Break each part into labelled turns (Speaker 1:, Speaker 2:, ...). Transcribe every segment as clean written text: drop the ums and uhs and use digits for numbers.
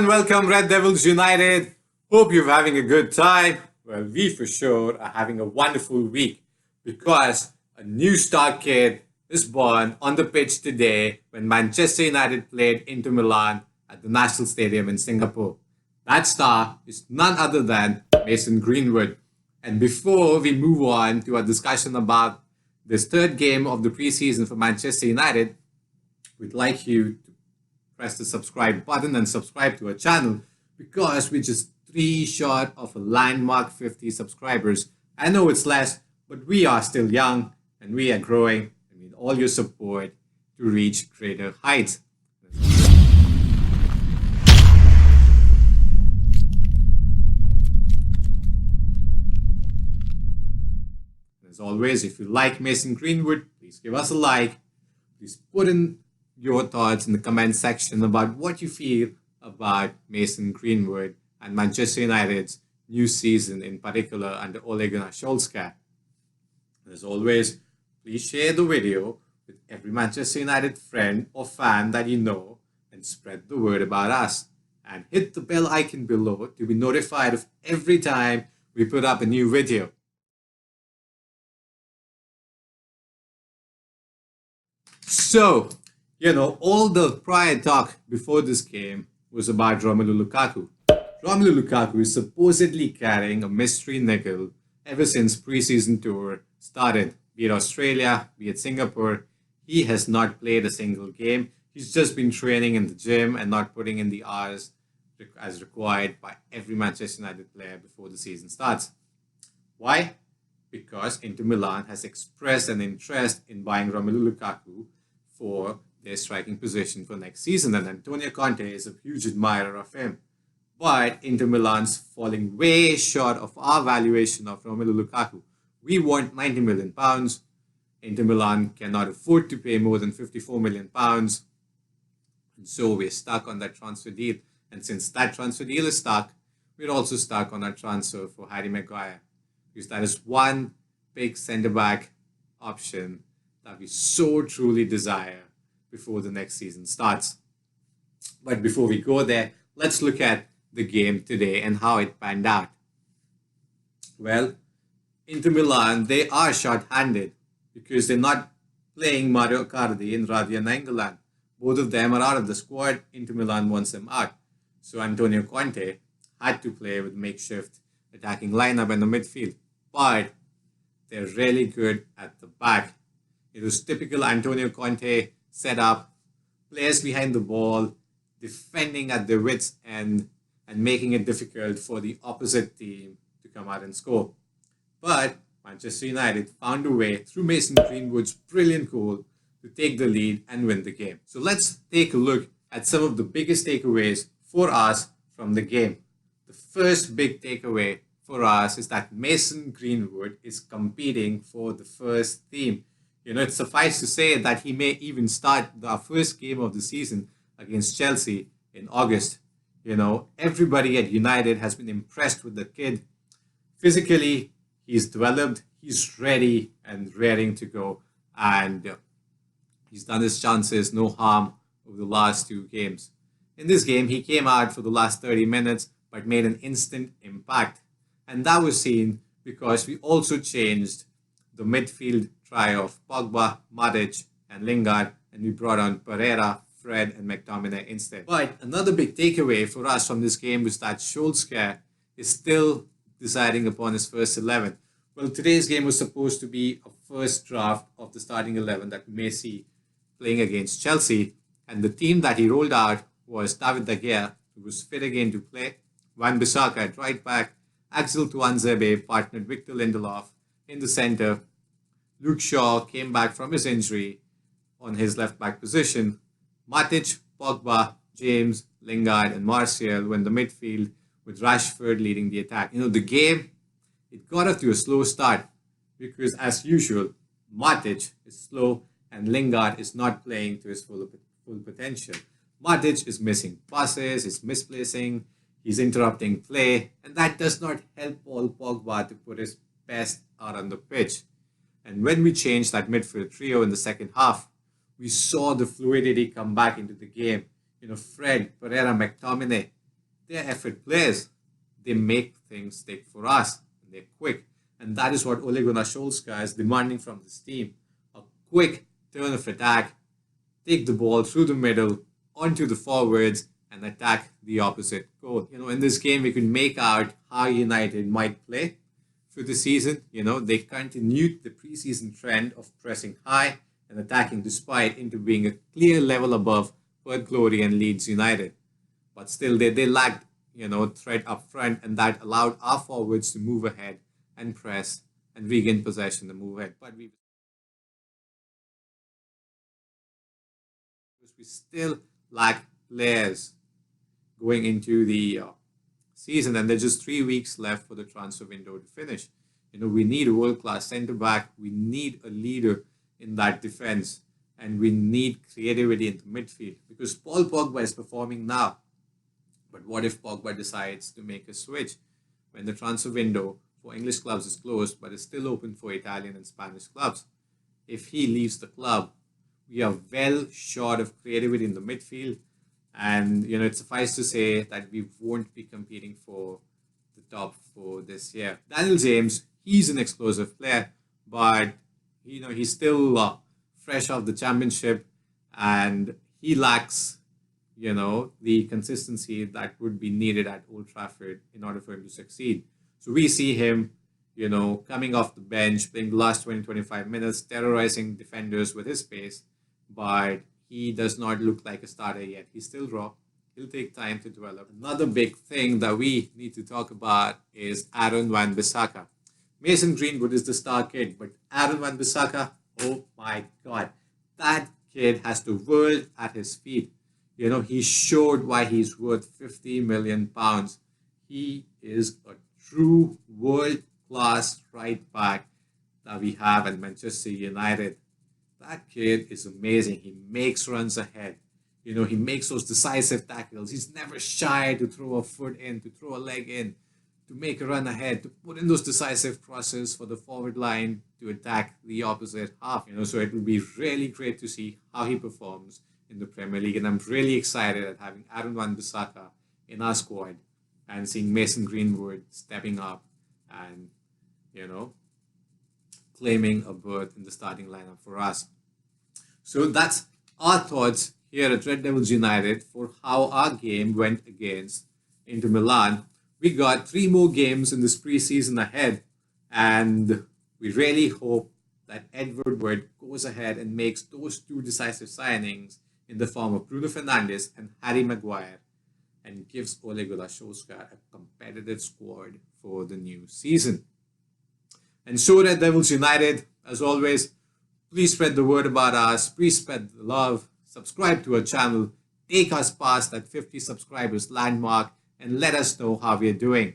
Speaker 1: and welcome Red Devils United. Hope you're having a good time. Well, we for sure are having a wonderful week because a new star kid is born on the pitch today when Manchester United played Inter Milan at the National Stadium in Singapore. That star is none other than Mason Greenwood. And before we move on to our discussion about this third game of the preseason for Manchester United, we'd like you to press the subscribe button and subscribe to our channel because we're just 3 short of a landmark 50 subscribers. I know it's less, but we are still young and we are growing and need all your support to reach greater heights. As always, if you like Mason Greenwood, please give us a like. Please put in your thoughts in the comment section about what you feel about Mason Greenwood and Manchester United's new season, in particular under Ole Gunnar Solskjaer. As always, please share the video with every Manchester United friend or fan that you know and spread the word about us. And hit the bell icon below to be notified of every time we put up a new video. So, all the prior talk before this game was about Romelu Lukaku. Romelu Lukaku is supposedly carrying a mystery nickel ever since preseason tour started. Be it Australia, be it Singapore, he has not played a single game. He's just been training in the gym and not putting in the hours as required by every Manchester United player before the season starts. Why? Because Inter Milan has expressed an interest in buying Romelu Lukaku for their striking position for next season, and Antonio Conte is a huge admirer of him. But Inter Milan's falling way short of our valuation of Romelu Lukaku. We want £90 million. Inter Milan cannot afford to pay more than £54 million. And so we're stuck on that transfer deal. And since that transfer deal is stuck, we're also stuck on our transfer for Harry Maguire. Because that is one big centre-back option that we so truly desire before the next season starts. But before we go there, let's look at the game today and how it panned out. Well, Inter Milan, they are short-handed because they're not playing Mario Icardi and Radja Nainggolan. Both of them are out of the squad. Inter Milan wants them out. So Antonio Conte had to play with makeshift attacking lineup in the midfield. But they're really good at the back. It was typical Antonio Conte setup, players behind the ball, defending at their wits' end, and making it difficult for the opposite team to come out and score. But Manchester United found a way through Mason Greenwood's brilliant goal to take the lead and win the game. So let's take a look at some of the biggest takeaways for us from the game. The first big takeaway for us is that Mason Greenwood is competing for the first team. It's suffice to say that he may even start the first game of the season against Chelsea in August. Everybody at United has been impressed with the kid. Physically, he's developed, he's ready and raring to go. And he's done his chances, no harm over the last 2 games. In this game, he came out for the last 30 minutes, but made an instant impact. And that was seen because we also changed the midfield trio of Pogba, Matic, and Lingard, and we brought on Pereira, Fred, and McTominay instead. But another big takeaway for us from this game was that Solskjaer is still deciding upon his first 11. Well, today's game was supposed to be a first draft of the starting 11 that we may see playing against Chelsea, and the team that he rolled out was David De Gea, who was fit again to play, Wan Bissaka at right back, Axel Tuanzebe partnered Victor Lindelof in the centre. Luke Shaw came back from his injury on his left-back position. Matic, Pogba, James, Lingard and Martial were in the midfield with Rashford leading the attack. The game, it got off to a slow start because, as usual, Matic is slow and Lingard is not playing to his full potential. Matic is missing passes, is misplacing, he's interrupting play, and that does not help Paul Pogba to put his best out on the pitch. And when we changed that midfield trio in the second half, we saw the fluidity come back into the game. Fred, Pereira, McTominay, They're effort players. They make things stick for us. And they're quick. And that is what Ole Gunnar Solskjaer is demanding from this team. A quick turn of attack, take the ball through the middle, onto the forwards, and attack the opposite goal. In this game, we could make out how United might play through the season. They continued the preseason trend of pressing high and attacking despite into being a clear level above Perth Glory and Leeds United. But still, they lacked, threat up front, and that allowed our forwards to move ahead and press and regain possession and move ahead. But we still lack players going into the season, and there's just 3 weeks left for the transfer window to finish. We need a world-class centre-back. We need a leader in that defense, and we need creativity in the midfield because Paul Pogba is performing now. But what if Pogba decides to make a switch when the transfer window for English clubs is closed but is still open for Italian and Spanish clubs? If he leaves the club, we are well short of creativity in the midfield, and it suffices to say that we won't be competing for the top four this year. Daniel James, he's an explosive player, but he's still fresh off the championship, and he lacks the consistency that would be needed at Old Trafford in order for him to succeed. So we see him coming off the bench, playing the last 20-25 minutes, terrorizing defenders with his pace, but he does not look like a starter yet. He's still raw. He'll take time to develop. Another big thing that we need to talk about is Aaron Wan Bissaka. Mason Greenwood is the star kid, but Aaron Wan Bissaka, oh my God, that kid has the world at his feet. He showed why he's worth 50 million pounds. He is a true world-class right back that we have at Manchester United. That kid is amazing. He makes runs ahead. He makes those decisive tackles. He's never shy to throw a foot in, to throw a leg in, to make a run ahead, to put in those decisive crosses for the forward line to attack the opposite half. So it will be really great to see how he performs in the Premier League. And I'm really excited at having Aaron Wan Bissaka in our squad and seeing Mason Greenwood stepping up and, claiming a berth in the starting lineup for us. So that's our thoughts here at Red Devils United for how our game went against Inter Milan. We got 3 more games in this preseason ahead, and we really hope that Edward Wood goes ahead and makes those 2 decisive signings in the form of Bruno Fernandes and Harry Maguire, and gives Ole Gunnar Solskjaer a competitive squad for the new season. And so Red Devils United, as always, please spread the word about us, please spread the love, subscribe to our channel, take us past that 50 subscribers landmark, and let us know how we're doing.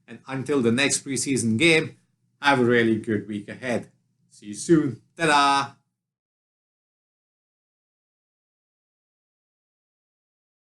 Speaker 1: And until the next preseason game, have a really good week ahead. See you soon. Ta-da!